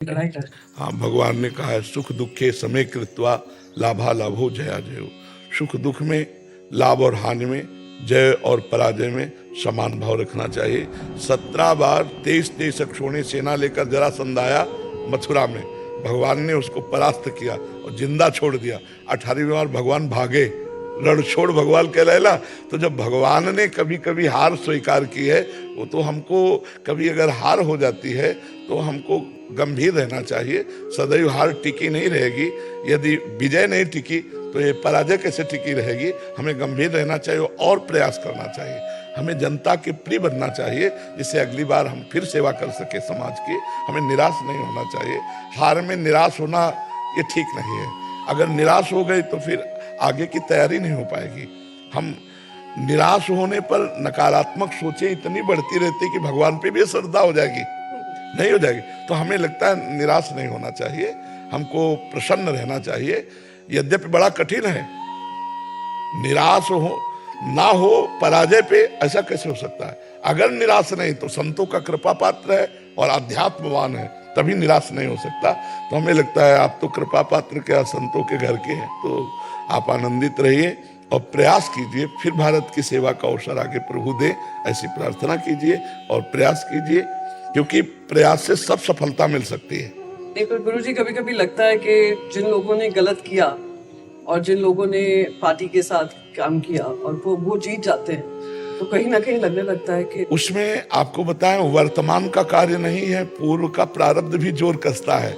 हाँ, भगवान ने कहा है सुख दुखे समय कृत्वा लाभा लाभो जया जयो। सुख दुख में, लाभ और हानि में, जय और पराजय में समान भाव रखना चाहिए। 17 बार 23 अक्षोणी सेना लेकर जरासंध आया मथुरा में, भगवान ने उसको परास्त किया और जिंदा छोड़ दिया। 18वीं बार भगवान भागे, रण छोड़ भगवान कहलाएला। तो जब भगवान ने कभी कभी हार स्वीकार की है, वो तो हमको कभी अगर हार हो जाती है तो हमको गंभीर रहना चाहिए। सदैव हार टिकी नहीं रहेगी, यदि विजय नहीं टिकी तो ये पराजय कैसे टिकी रहेगी। हमें गंभीर रहना चाहिए और प्रयास करना चाहिए। हमें जनता के प्रिय बनना चाहिए, जिससे अगली बार हम फिर सेवा कर सके समाज की। हमें निराश नहीं होना चाहिए। हार में निराश होना ये ठीक नहीं है। अगर निराश हो गई तो फिर आगे की तैयारी नहीं हो पाएगी। हम निराश होने पर नकारात्मक सोचें इतनी बढ़ती रहती कि भगवान पे भी श्रद्धा हो जाएगी, नहीं हो जाएगी। तो हमें लगता है निराश नहीं होना चाहिए, हमको प्रसन्न रहना चाहिए। यद्यपि बड़ा कठिन है, निराश हो ना हो पराजय पे, ऐसा कैसे हो सकता है। अगर निराश नहीं तो संतों का कृपा पात्र है और अध्यात्मवान है, तभी निराश नहीं हो सकता। तो हमें लगता है आप तो कृपा पात्र के, संतों के घर के हैं, तो आप आनंदित रहिए और प्रयास कीजिए, फिर भारत की सेवा का अवसर आगे प्रभु दे, ऐसी प्रार्थना कीजिए और प्रयास कीजिए, क्योंकि प्रयास से सब सफलता मिल सकती है। देखो गुरुजी, कभी कभी लगता है कि जिन लोगों ने गलत किया और जिन लोगों ने पार्टी के साथ काम किया और वो जीत जाते हैं, तो कहीं ना कहीं लगने लगता है कि उसमें आपको बताएं, वर्तमान का कार्य नहीं है, पूर्व का प्रारब्ध भी जोर कसता है।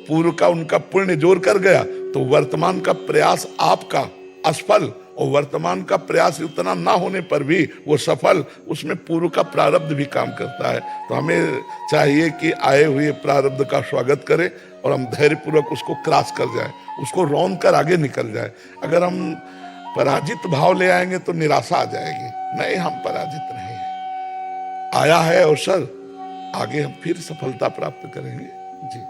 पूर्व का उनका पुण्य जोर कर गया तो वर्तमान का प्रयास आपका असफल, और वर्तमान का प्रयास उतना ना होने पर भी वो सफल, उसमें पूर्व का प्रारब्ध भी काम करता है। तो हमें चाहिए कि आए हुए प्रारब्ध का स्वागत करें और हम धैर्यपूर्वक उसको क्रॉस कर जाएं, उसको रौंद कर आगे निकल जाएं। अगर हम पराजित भाव ले आएंगे तो निराशा आ जाएगी। नहीं, हम पराजित नहीं है, आया है अवसर, आगे हम फिर सफलता प्राप्त करेंगे। जी।